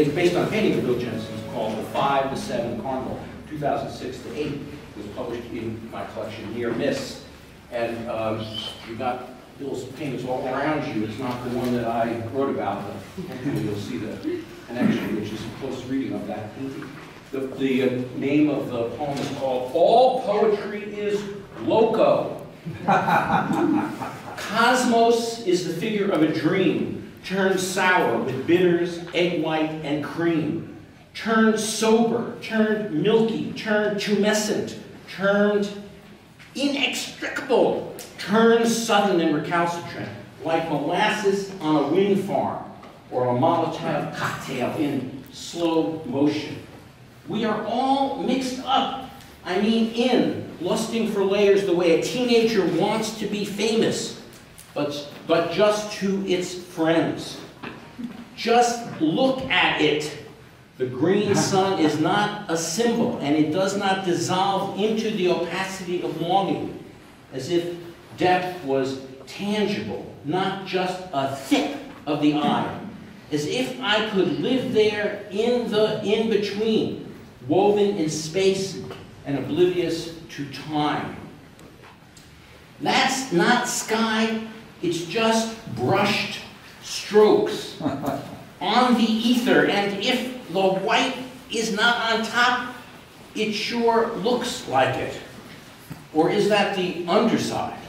based on a painting of Bill Jensen's called The 5 to 7 Carnival, 2006 to 8. It was published in my collection, Near Miss. And you've got Bill's paintings all around you. It's not the one that I wrote about, but hopefully you'll see the connection, which is a close reading of that painting. The name of the poem is called All Poetry is Loco. Cosmos is the figure of a dream, turned sour with bitters, egg white, and cream, turned sober, turned milky, turned tumescent, turned inextricable, turned sudden and recalcitrant, like molasses on a wind farm, or a Molotov cocktail in slow motion. We are all mixed up, I mean in, lusting for layers the way a teenager wants to be famous, but just to its friends. Just look at it. The green sun is not a symbol, and it does not dissolve into the opacity of longing, as if depth was tangible, not just a tip of the eye, as if I could live there in the in-between, woven in space and oblivious to time. That's not sky, it's just brushed strokes on the ether, and if the white is not on top, it sure looks like it. Or is that the underside?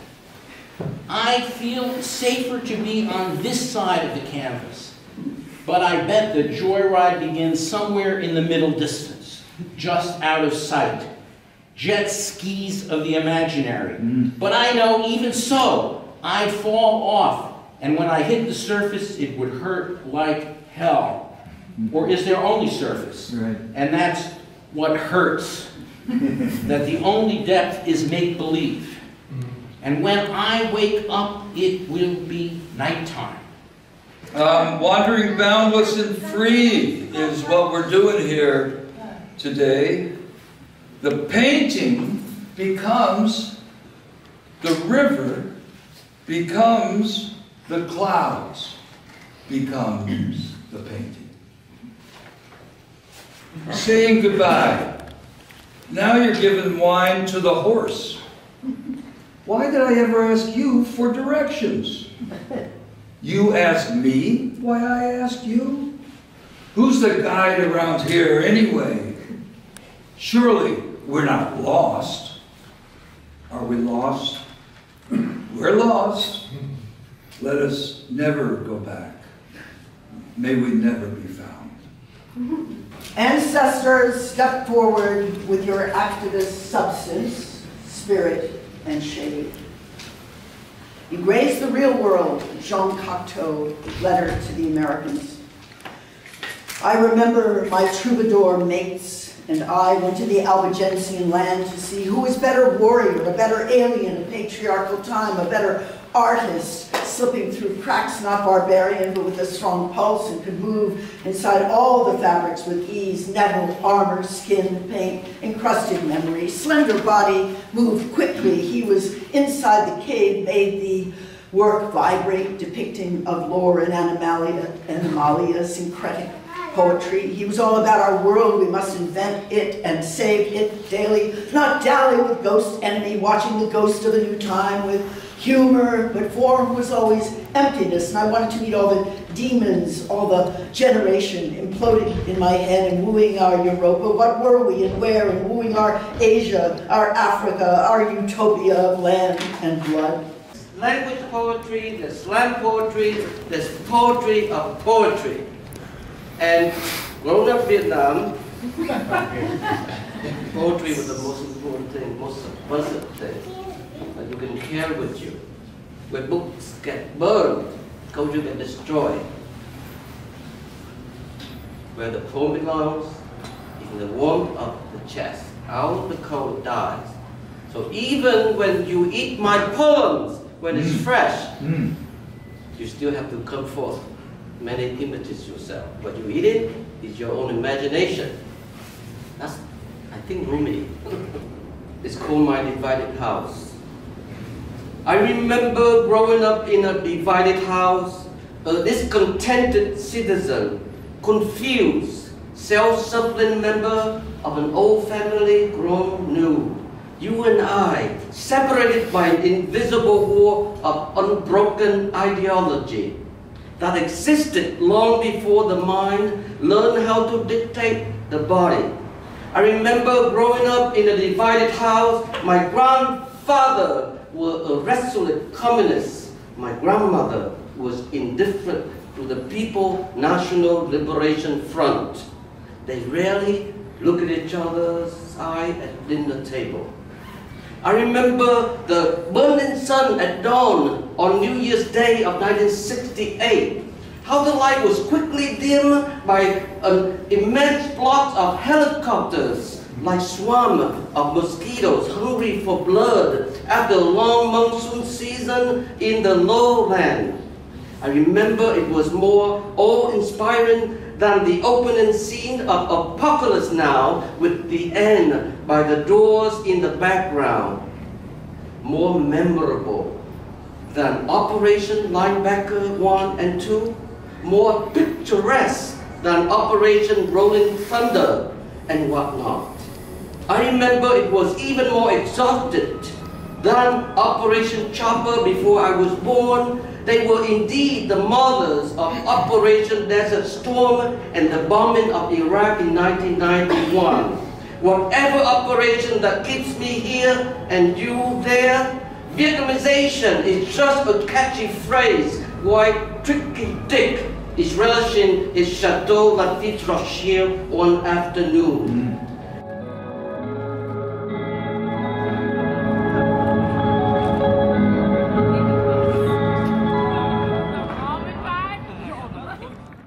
I feel safer to be on this side of the canvas, but I bet the joyride begins somewhere in the middle distance, just out of sight. Jet skis of the imaginary. But I know even so, I'd fall off, and when I hit the surface, it would hurt like hell. Or is there only surface? Right. And that's what hurts. That the only depth is make-believe. And when I wake up, it will be nighttime. Wandering boundless and free is what we're doing here today. The painting becomes the river, becomes the clouds, becomes the painting. Saying goodbye. Now you're giving wine to the horse. Why did I ever ask you for directions? You asked me why I asked you? Who's the guide around here anyway? Surely we're not lost. Are we lost? We're lost. Let us never go back. May we never be found. Ancestors, step forward with your activist substance, spirit, and shade. You graze the real world, Jean Cocteau, letter to the Americans. I remember my troubadour mates and I went to the Albigensian land to see who was better warrior, a better alien, a patriarchal time, a better artist, slipping through cracks, not barbarian, but with a strong pulse and could move inside all the fabrics with ease, nettle, armor, skin, paint, encrusted memory. Slender body moved quickly. He was inside the cave, made the work vibrate, depicting of lore and animalia, syncretic poetry. He was all about our world. We must invent it and save it daily, not dally with ghost enemy, watching the ghost of a new time with humor, but form was always emptiness, and I wanted to meet all the demons, all the generation imploding in my head and wooing our Europa. What were we and where, and wooing our Asia, our Africa, our utopia of land and blood. Language poetry, there's slam poetry, there's poetry of poetry. And growing up Vietnam, poetry was the most important thing, most subversive thing that you can carry with you. When books get burned, culture get destroyed. Where the poem belongs is in the warmth of the chest. Out the cold dies. So even when you eat my poems, when it's fresh, you still have to come forth many images yourself. What you eat it is your own imagination. That's, I think, Rumi. It's called My Divided House. I remember growing up in a divided house, a discontented citizen, confused, self-serving member of an old family grown new. You and I, separated by an invisible wall of unbroken ideology that existed long before the mind learned how to dictate the body. I remember growing up in a divided house. My grandfather was a resolute communist. My grandmother was indifferent to the People's National Liberation Front. They rarely looked at each other's eye at dinner table. I remember the burning sun at dawn on New Year's Day of 1968. How the light was quickly dimmed by an immense flock of helicopters, like swarm of mosquitoes hungry for blood after a long monsoon season in the lowland. I remember it was more awe-inspiring than the opening scene of Apocalypse Now with the end by the doors in the background. More memorable than Operation Linebacker 1 and 2, more picturesque than Operation Rolling Thunder and whatnot. I remember it was even more exhausted than Operation Chopper before I was born. They were indeed the mothers of Operation Desert Storm and the bombing of Iraq in 1991. Whatever operation that keeps me here and you there, Vietnamization is just a catchy phrase, while Tricky Dick is relishing his Chateau Lafitte Rocher one afternoon.